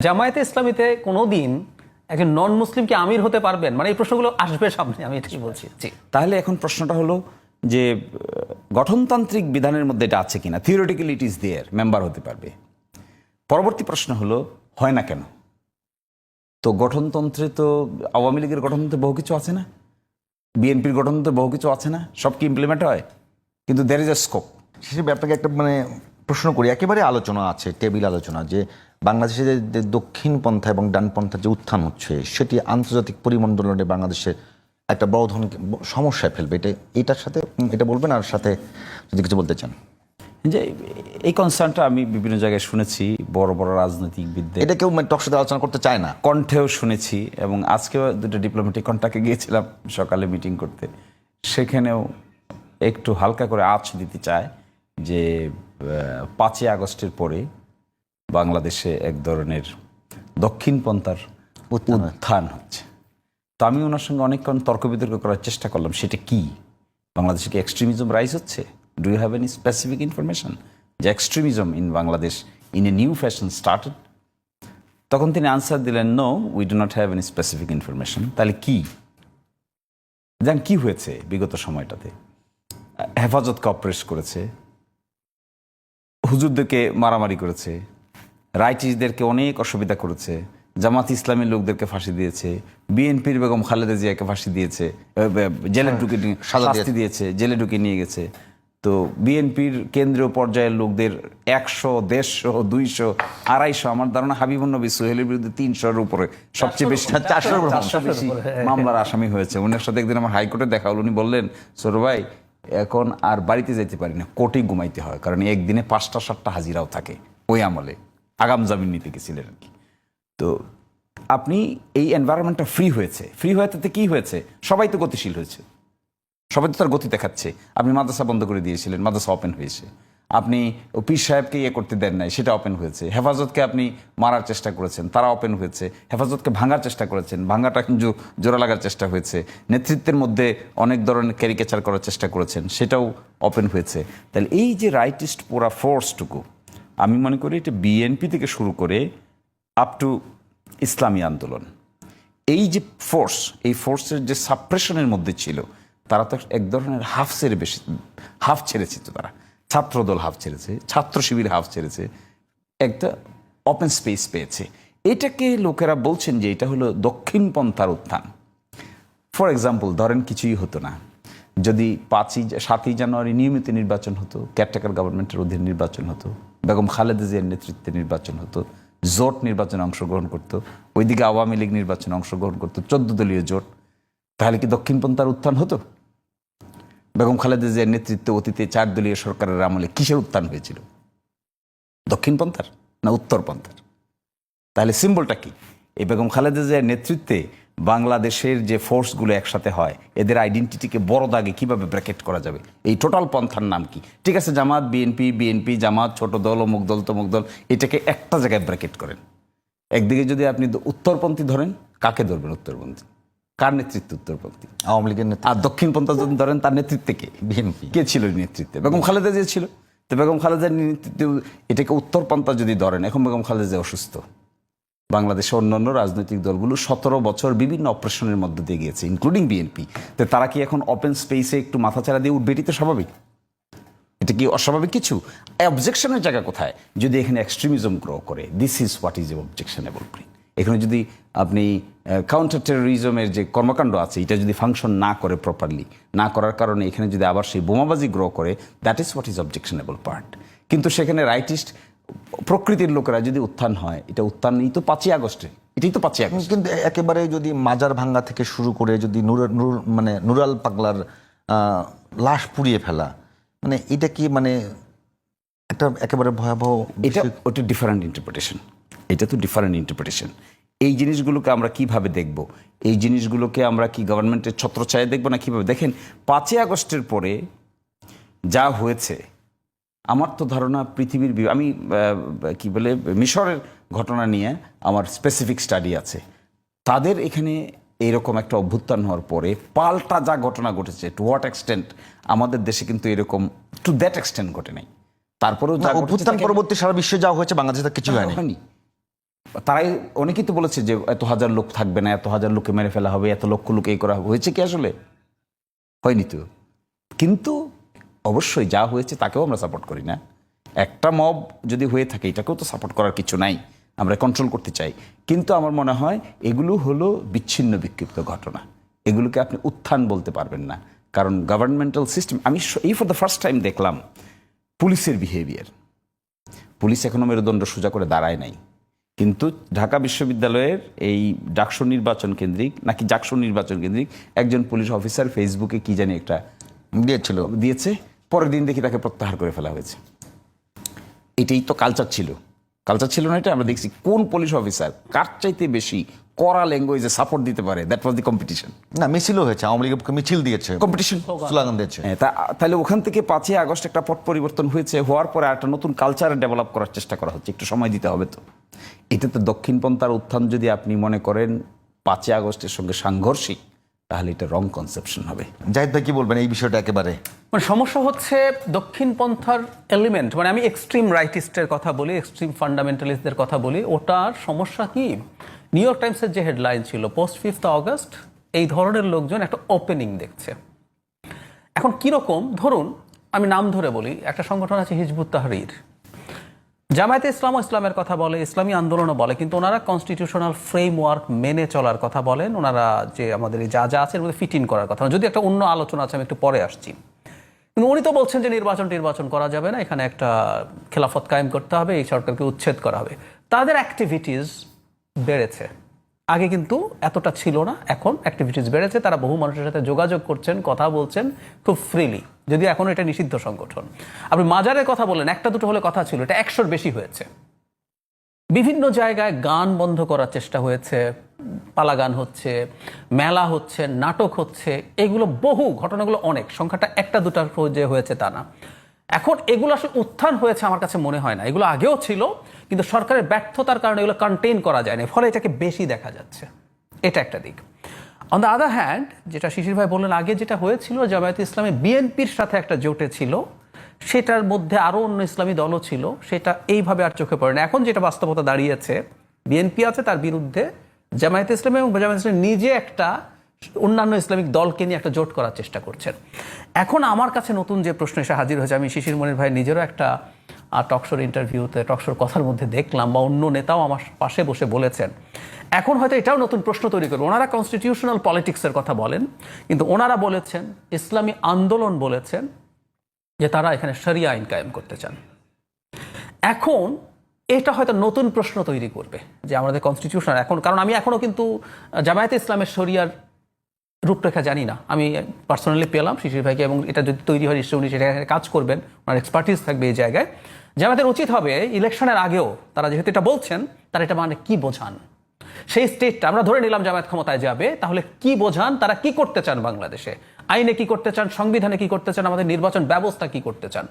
জামায়াতে ইসলামীতে কোনোদিন একজন নন মুসলিমকে আমির হতে পারবেন, মানে এই প্রশ্নগুলো আসবে সামনে, আমি এটাই বলছি। জি, তাহলে এখন প্রশ্নটা হলো যে গঠনতান্ত্রিক বিধানের মধ্যে এটা আছে কিনা। Theoretically it is there, member হতে পারবে। পরবর্তী প্রশ্ন হলো হয় না কেন। তো গঠনতন্ত্রে তো আওয়ামী লীগের গঠনতন্ত্রে বহু কিছু আছে না, বিএনপির গঠনতন্ত্রে বহু কিছু আছে না, সব কি ইমপ্লিমেন্ট হয়? কিন্তু দ্যার ইজ এ স্কোপ। হিসেবে আপনাকে একটা প্রশ্ন করি, একেবারে আলোচনা আছে, টেবিল আলোচনা, যে বাংলাদেশে যে দক্ষিণপন্থা এবং ডানপন্থার যে উত্থান হচ্ছে সেটি আন্তর্জাতিক পরিমণ্ডলে বাংলাদেশের একটা বড় ধরনের সমস্যায় ফেলবে। এটার সাথে এটা বলবেন, আর সাথে যদি কিছু বলতে চান। যে এই কনসার্নটা আমি বিভিন্ন জায়গায় শুনেছি, বড় বড় রাজনৈতিকবিদদের, এটা কেউ টকশোতে আলোচনা করতে চায় না, কণ্ঠেও শুনেছি, এবং আজকেও দুটো ডিপ্লোম্যাটিক কন্ট্যাক্টে গিয়েছিলাম সকালে মিটিং করতে, সেখানেও একটু হালকা করে আঁচ দিতে চায় যে 5ই আগস্টের পরে বাংলাদেশে এক ধরনের দক্ষিণপন্থার উত্থান হচ্ছে। তো আমি ওনার সঙ্গে অনেকক্ষণ তর্ক বিতর্ক করার চেষ্টা করলাম, সেটা কি, বাংলাদেশে কি এক্সট্রিমিজম রাইজ হচ্ছে? Do you have any specific information যে extremism in Bangladesh in a new fashion started? তখন তিনি আনসার দিলেন, no, we do not have any specific information. তাহলে কি যেন কি হয়েছে বিগত সময়টাতে? হেফাজতকে অপ্রেস করেছে, হুজুরদেরকে মারামারি করেছে, রাইটিসদেরকে অনেক অসুবিধা করেছে, জামাত ইসলামী লোকদেরকে ফাঁসি দিয়েছে, বিএনপির বেগম খালেদা জিয়াকে ফাঁসি দিয়েছে, জেলে ঢুকে শাস্তি দিয়েছে, জেলে ঢুকে নিয়ে গেছে। তো বিএনপির কেন্দ্রীয় পর্যায়ের লোকদের 100, 150, 200, 250, আমার ধারণা হাবিবুন নবী সোহেলের বিরুদ্ধে 300-এর উপরে সবচেয়ে বেশি 400 বেশি মামলার আসামি হয়েছে। উনার সাথে একদিন আমার হাইকোর্টে দেখা হলো, উনি বললেন, ছোট ভাই এখন আর বাড়িতে যেতে পারি না, কোর্টেই ঘুমাইতে হয়, কারণ একদিনে 5টা-7টা হাজিরাও থাকে। ওই আমলে আগাম জামিন নিতে গেছিলেন আর কি। তো আপনি এই এনভায়রনমেন্টটা ফ্রি হয়েছে, ফ্রি হয়ে তাতে কি হয়েছে? সবাই তো গতিশীল হয়েছে, সবাই তো তার গতি দেখাচ্ছে। আপনি মাদ্রাসা বন্ধ করে দিয়েছিলেন, মাদ্রাসা ওপেন হয়েছে। আপনি পীর সাহেবকে ইয়ে করতে দেন নাই, সেটা ওপেন হয়েছে। হেফাজতকে আপনি মারার চেষ্টা করেছেন, তারা ওপেন হয়েছে। হেফাজতকে ভাঙার চেষ্টা করেছেন, ভাঙাটা কিন্তু জোড়া লাগার চেষ্টা হয়েছে। নেতৃত্বের মধ্যে অনেক ধরনের ক্যারিকেচার করার চেষ্টা করেছেন, সেটাও ওপেন হয়েছে। তাহলে এই যে রাইটিস্ট পুরা ফোর্সটুকু, আমি মনে করি এটা বিএনপি থেকে শুরু করে আপ টু ইসলামী আন্দোলন, এই যে ফোর্স, এই ফোর্সের যে সাপ্রেশনের মধ্যে ছিল, তারা তো এক ধরনের হাফ ছেড়েছে। তো তারা ছাত্রদল হাফ ছেড়েছে, ছাত্র শিবির হাফ ছেড়েছে, একটা ওপেন স্পেস পেয়েছে। এটাকে লোকেরা বলছেন যে এটা হলো দক্ষিণপন্থার উত্থান। ফর এক্সাম্পল, ধরেন কিছুই হতো না, যদি 7ই জানুয়ারি নিয়মিত নির্বাচন হতো, কেয়ারটেকার গভর্নমেন্টের অধীনে নির্বাচন হতো, বেগম খালেদা জিয়ার নেতৃত্বে নির্বাচন হতো, জোট নির্বাচনে অংশগ্রহণ করতো, ওইদিকে আওয়ামী লীগ নির্বাচনে অংশগ্রহণ করতো, 14 দলীয় জোট, তাহলে কি দক্ষিণপন্থার উত্থান হতো? বেগম খালেদা জিয়ার নেতৃত্বে অতীতে 4 দলীয় সরকারের আমলে কিসের উত্থান হয়েছিল? দক্ষিণপন্থার না উত্তরপন্থার? তাহলে সিম্বলটা কি? এই বেগম খালেদা জিয়ার নেতৃত্বে বাংলাদেশের যে ফোর্সগুলো একসাথে হয়, এদের আইডেন্টিটিকে বড় দাগে কিভাবে ব্র্যাকেট করা যাবে? এই টোটাল পন্থার নাম কি? ঠিক আছে, জামাত, বিএনপি, জামাত, ছোট দল, অমুক দল, তমুক দল, এটাকে একটা জায়গায় ব্র্যাকেট করেন। একদিকে যদি আপনি উত্তরপন্থী ধরেন, কাকে ধরবেন উত্তরপন্থী? কার নেতৃত্বে উত্তরপন্থী? আওয়ামী লীগের নেতৃত্ব। আর দক্ষিণপন্থা যদি ধরেন, তার নেতৃত্বে কে? বিএনপি। কে ছিল নেতৃত্বে? বেগম খালেদা জিয়া ছিল। তো বেগম খালেদার নেতৃত্বে এটাকে উত্তরপন্থা যদি ধরেন, এখন বেগম খালেদা জিয়া অসুস্থ, বাংলাদেশে অন্যান্য রাজনৈতিক দলগুলো 17 বছর বিভিন্ন অপারেশনের মধ্যে দিয়ে গিয়েছে, ইনক্লুডিং বিএনপি। তো তারা কি এখন ওপেন স্পেসে একটু মাথাচাড়া দিয়ে উঠবে? এটি তো স্বাভাবিক। এটা কি অস্বাভাবিক কিছু? অবজেকশনের জায়গা কোথায়? যদি এখানে এক্সট্রিমিজম গ্রো করে, this is what is objectionable. এখানে যদি আপনি কাউন্টার টেরোরিজমের যে কর্মকাণ্ড আছে, এটা যদি ফাংশন না করে প্রপারলি, না করার কারণে এখানে যদি আবার সেই বোমাবাজি গ্রো করে, that is what is objectionable part. কিন্তু সেখানে রাইটিস্ট প্রকৃতির লোকেরা যদি উত্থান হয়, এটা উত্থান নেই তো 5ই আগস্টে, এটাই তো 5ই আগস্ট। কিন্তু একেবারে যদি মাজার ভাঙ্গা থেকে শুরু করে যদি নুরাল পাগলার লাশ পুড়িয়ে ফেলা, এটা কি একটা একেবারে ভয়াবহ? এটা ওটা ডিফারেন্ট ইন্টারপ্রিটেশন, এটা তো ডিফারেন্ট ইন্টারপ্রিটেশন। এই জিনিসগুলোকে আমরা কিভাবে দেখব? এই জিনিসগুলোকে আমরা কি গভর্নমেন্টের ছত্রছায়া দেখব না কিভাবে? দেখেন, 5ই আগস্টের পরে যা হয়েছে, আমার তো ধারণা পৃথিবীর আমি কি বলে মিশরের ঘটনা নিয়ে আমার স্পেসিফিক স্টাডি আছে। তাদের এখানে এইরকম একটা অভ্যুত্থান হওয়ার পরে পাল্টা যা ঘটনা ঘটেছে, টু হোয়াট এক্সটেন্ট, আমাদের দেশে কিন্তু এরকম টু দ্যাট এক্সটেন্ট ঘটে নাই। তারপরেও অভ্যুত্থান পরবর্তী সারা বিশ্বে যা হয়েছে, বাংলাদেশে কিছু হয়নি। তারাই অনেকেই তো বলেছে যে এত হাজার লোক থাকবে না, এত হাজার লোককে মেরে ফেলা হবে, এত লক্ষ লোক এই করা হবে। হয়েছে কি আসলে? হয়নি তো। কিন্তু অবশ্যই যা হয়েছে তাকেও আমরা সাপোর্ট করি না। একটা মব যদি হয়ে থাকে এটাকেও তো সাপোর্ট করার কিছু নাই, আমরা কন্ট্রোল করতে চাই। কিন্তু আমার মনে হয় এগুলো হলো বিচ্ছিন্ন বিক্ষিপ্ত ঘটনা, এগুলোকে আপনি উত্থান বলতে পারবেন না। কারণ গভর্নমেন্টাল সিস্টেম, আমি এই ফর দ্য ফার্স্ট টাইম দেখলাম পুলিশের বিহেভিয়ার। পুলিশ এখনো মেরুদণ্ড সোজা করে দাঁড়ায় নাই, কিন্তু ঢাকা বিশ্ববিদ্যালয়ের এই ডাকসু নির্বাচন কেন্দ্রিক নাকি জাকসু নির্বাচন কেন্দ্রিক একজন পুলিশ অফিসার ফেসবুকে কি জানি একটা দিয়েছে, পরের দিন দেখি তাকে প্রত্যাহার করে ফেলা হয়েছে। এটাই তো কালচার ছিল না এটা? আমরা দেখছি কোন পুলিশ অফিসার কার চাইতে বেশি কড়া ল্যাঙ্গুয়েজে সাপোর্ট দিতে পারে, দ্যাট ওয়াজ দি কম্পিটিশন। না, মিছিলও হয়েছে, আওয়ামী লীগ মিছিল দিয়েছে, কম্পিটিশন, স্লোগান দিয়েছে। তাহলে ওখান থেকে 5ই আগস্ট একটা পট পরিবর্তন হয়েছে, হওয়ার পরে একটা নতুন কালচার ডেভেলপ করার চেষ্টা করা হচ্ছে, একটু সময় দিতে হবে। তো এটা তো দক্ষিণপন্থার উত্থান যদি আপনি মনে করেন 5ই আগস্টের সঙ্গে সাংঘর্ষিক, তাহলে এটা রং কনসেপশন হবে। জাহিদ ভাই কি বলবেন এই বিষয়টা? একেবারে মানে সমস্যা হচ্ছে দক্ষিণপন্থার এলিমেন্ট, মানে আমি এক্সট্রিম রাইটিস্টের কথা বলি, এক্সট্রিম ফান্ডামেন্টালিস্টদের কথা বলি, ওটার সমস্যা কি? নিউ ইয়র্ক টাইমসের যে হেডলাইন ছিল পোস্ট 5th অগস্ট, এই ধরনের লোকজন একটা ওপেনিং দেখছে। এখন কিরকম, ধরুন আমি নাম ধরে বলি, একটা সংগঠন আছে হিজবুত তাহরির, জামায়াতে ইসলাম ও ইসলামের কথা বলে, ইসলামী আন্দোলনও বলে, কিন্তু ওনারা কনস্টিটিউশনাল ফ্রেমওয়ার্ক মেনে চলার কথা বলেন। ওনারা যে আমাদের এই যা আছে এর মধ্যে ফিট ইন করার কথা, যদি একটা অন্য আলোচনা আছে আমি একটু পরে আসছি। কিন্তু উনি তো বলছেন যে নির্বাচন করা যাবে না, এখানে একটা খেলাফত কায়েম করতে হবে, এই সরকারকে উচ্ছেদ করা হবে। তাদের অ্যাক্টিভিটিস বেড়েছে, আগে কিন্তু এতটা ছিল না, এখন অ্যাক্টিভিটিস বেড়েছে। তারা বহু মানুষের সাথে যোগাযোগ করছেন, কথা বলছেন খুব ফ্রিলি, যদিও এখন এটা নিষিদ্ধ সংগঠন। আপনি মাজারের কথা বললেন, একটা দুটো হলে কথা ছিল, এটা 100-র বেশি হয়েছে। বিভিন্ন জায়গায় গান বন্ধ করার চেষ্টা হয়েছে, পালা গান হচ্ছে, মেলা হচ্ছে, নাটক হচ্ছে, এগুলো বহু ঘটনাগুলো অনেক, সংখ্যাটা একটা দুটার যে হয়েছে তা না। এখন এগুলো আসলে উত্থান হয়েছে আমার কাছে মনে হয় না, এগুলো আগেও ছিল, কিন্তু সরকারের ব্যর্থতার কারণে এগুলো কন্টেইন করা যায় না, ফলে এটাকে বেশি দেখা যাচ্ছে। এটা একটা দিক। অন দ্য আদার হ্যান্ড, যেটা শিশির ভাই বললেন, আগে যেটা হয়েছিল জামায়াতে ইসলামী বিএনপির সাথে একটা জোটে ছিল, সেটার মধ্যে আরও অন্য ইসলামী দলও ছিল, সেটা এইভাবে আর চোখে পড়ে না। এখন যেটা বাস্তবতা দাঁড়িয়েছে, বিএনপি আছে, তার বিরুদ্ধে জামায়াতে ইসলামী এবং জামায়াতে ইসলামী নিজে একটা অন্যান্য ইসলামিক দলকে নিয়ে একটা জোট করার চেষ্টা করছেন। এখন আমার কাছে নতুন যে প্রশ্ন এসে হাজির হয়েছে, আমি শিশির মনির ভাই নিজেরও একটা টকশোর ইন্টারভিউতে, টকশোর কথার মধ্যে দেখলাম, বা অন্য নেতাও আমার পাশে বসে বলেছেন, এখন হয়তো এটাও নতুন প্রশ্ন তৈরি করবে। ওনারা কনস্টিটিউশনাল পলিটিক্সের কথা বলেন, কিন্তু ওনারা বলেছেন, ইসলামী আন্দোলন বলেছেন যে তারা এখানে শরিয়া আইন কায়েম করতে চান। এখন এটা হয়তো নতুন প্রশ্ন তৈরি করবে যে আমাদের কনস্টিটিউশন এখন, কারণ আমি এখনো কিন্তু জামায়াতে ইসলামের শরিয়ার রূপরেখা জানি না। আমি পার্সোনালি পেলাম শিশির ভাইকে, এবং এটা যদি তৈরি হয় নিশ্চয়ই উনি সেটা কাজ করবেন, ওনার এক্সপার্টিস থাকবে এই জায়গায়। জামায়াতের উচিত হবে ইলেকশনের আগেও তারা যেহেতু এটা বলছেন, তারা এটা মানে কি বোঝান, সেই স্টেটটা আমরা ধরে নিলাম জামায়াত ক্ষমতায় যাবে, তাহলে কি বোঝান, তারা কি করতে চান বাংলাদেশে, আইনে কি করতে চান, সংবিধানে কি করতে চান, আমাদের নির্বাচন ব্যবস্থা কি করতে চান।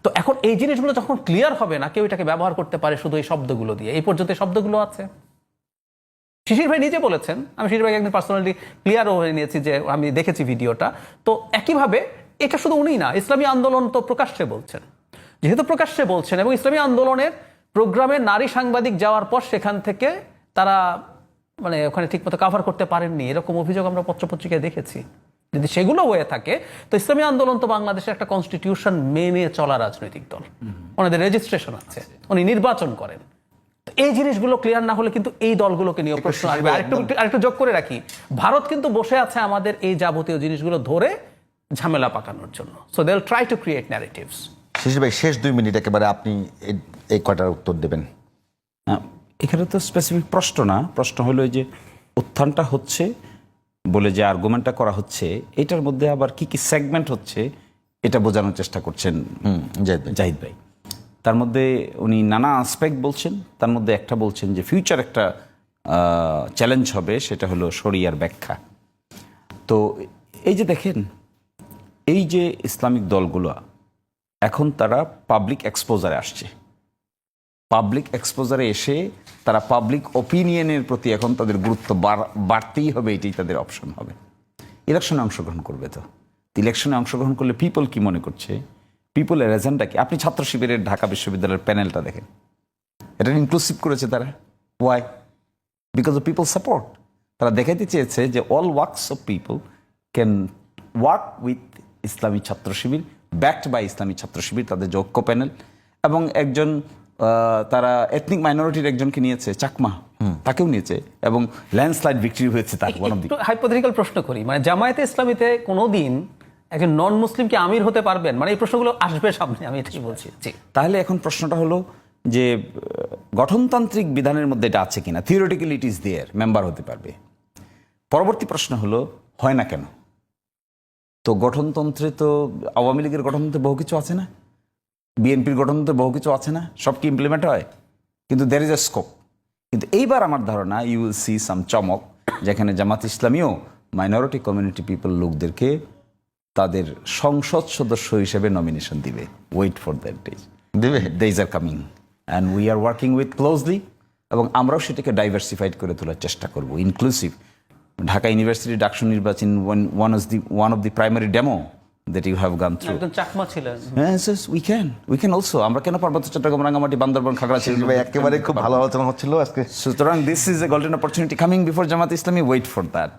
তো এখন এই জিনিসগুলো যখন ক্লিয়ার হবে না, কেউ এটাকে ব্যবহার করতে পারে শুধু এই শব্দগুলো দিয়ে। এই পর্যন্ত শব্দগুলো আছে, শিশির ভাই নিজে বলেছেন, আমি শিশির ভাইকে একদিন পার্সোনালি ক্লিয়ারও হয়ে নিয়েছি যে আমি দেখেছি ভিডিওটা। তো একইভাবে এটা শুধু উনিই না, ইসলামী আন্দোলন তো প্রকাশ্যে বলছেন, যেহেতু প্রকাশ্যে বলছেন, এবং ইসলামী আন্দোলনের প্রোগ্রামে নারী সাংবাদিক যাওয়ার পর সেখান থেকে তারা মানে ওখানে ঠিকমতো কাভার করতে পারেননি, এরকম অভিযোগ আমরা পত্রপত্রিকায় দেখেছি। যদি সেগুলো হয়ে থাকে, তো ইসলামী আন্দোলন তো বাংলাদেশের একটা কনস্টিটিউশন মেনে চলা রাজনৈতিক দল, ওনাদের রেজিস্ট্রেশন আছে, উনি নির্বাচন করেন। এই জিনিসগুলো ক্লিয়ার না হলে কিন্তু এই দলগুলোকে নিয়ে প্রশ্ন আসবে। আরেকটু যোগ করে রাখি, ভারত কিন্তু বসে আছে আমাদের এই যাবতীয় জিনিসগুলো ধরে ঝামেলা পাকানোর জন্য। So they will try to create narratives. Shishir ভাই, শেষ 2 মিনিট একেবারে আপনি এই কয়টার উত্তর দেবেন? এখানে তো স্পেসিফিক প্রশ্ন না, প্রশ্ন হলো যে উত্থানটা হচ্ছে বলে যে আর্গুমেন্টটা করা হচ্ছে, এটার মধ্যে আবার কি কি সেগমেন্ট হচ্ছে এটা বোঝানোর চেষ্টা করছেন জাহিদ ভাই। তার মধ্যে উনি নানা আসপেক্ট বলছেন, তার মধ্যে একটা বলছেন যে ফিউচার একটা চ্যালেঞ্জ হবে, সেটা হলো শরিয়ার ব্যাখ্যা। তো এই যে দেখেন, এই যে ইসলামিক দলগুলো এখন তারা পাবলিক এক্সপোজারে আসছে, পাবলিক এক্সপোজারে এসে তারা পাবলিক ওপিনিয়নের প্রতি এখন তাদের গুরুত্ব বাড়তেই হবে, এটাই তাদের অপশন হবে। ইলেকশনে অংশগ্রহণ করবে, তো ইলেকশনে অংশগ্রহণ করলে পিপল কি মনে করছে, পিপলের এজেন্ডা কি? আপনি ছাত্র শিবিরের ঢাকা বিশ্ববিদ্যালয়ের প্যানেলটা দেখেন, এটা ইনক্লুসিভ করেছে তারা, why? Because of people support. তারা দেখাইতে চেয়েছে যে all works of people can work with Islami Chhatra Shibir, backed by ইসলামী ছাত্র শিবির, তাদের যে ঐক্য প্যানেল। এবং একজন তারা এথনিক মাইনরিটির একজনকে নিয়েছে, চাকমা, তাকেও নিয়েছে, এবং ল্যান্ডস্লাইড ভিক্টরি হয়েছে তার ওয়ান অফ দি। একটু হাইপোথেটিক্যাল প্রশ্ন করি, মানে জামায়াতে ইসলামীতে কোনোদিন একজন নন মুসলিম কি আমির হতে পারবেন? মানে এই প্রশ্নগুলো আসবে সামনে, আমি এটাই বলছি। জি, তাহলে এখন প্রশ্নটা হলো যে গঠনতান্ত্রিক বিধানের মধ্যে এটা আছে কিনা। Theoretically it is there, member হতে পারবে। পরবর্তী প্রশ্ন হলো হয় না কেন? তো গঠনতন্ত্রে তো আওয়ামী লীগের গঠনতন্ত্রে বহু কিছু আছে না, বিএনপির গঠনতন্ত্রে বহু কিছু আছে না, সব কি ইমপ্লিমেন্ট হয়? কিন্তু দের ইজ এ স্কোপ। কিন্তু এইবার আমার ধারণা ইউ উইল সি সাম চমক, যেখানে জামাত ইসলামীও মাইনরিটি কমিউনিটি পিপল লোকদেরকে তাদের সংসদ সদস্য হিসেবে নমিনেশন দিবে। Wait for that days. দেবে? Days are coming and we are working with closely, এবং আমরাও সেটাকে ডাইভার্সিফাইড করে তোলার চেষ্টা করব, ইনক্লুসিভ। ঢাকা ইউনিভার্সিটি ডাকসু নির্বাচন one of the primary demo that you have gone through. একজন চাকমা ছিলেন। We can also. আমরা কেন পার্বত্য চট্টগ্রাম, রাঙ্গামাটি, বান্দরবান, খাগড়া ছিল? ভাই একেবারে খুব ভালো আলোচনা হচ্ছিল আজকে। সুতরাং this is a golden opportunity coming before Jamaat Islami. Wait for that.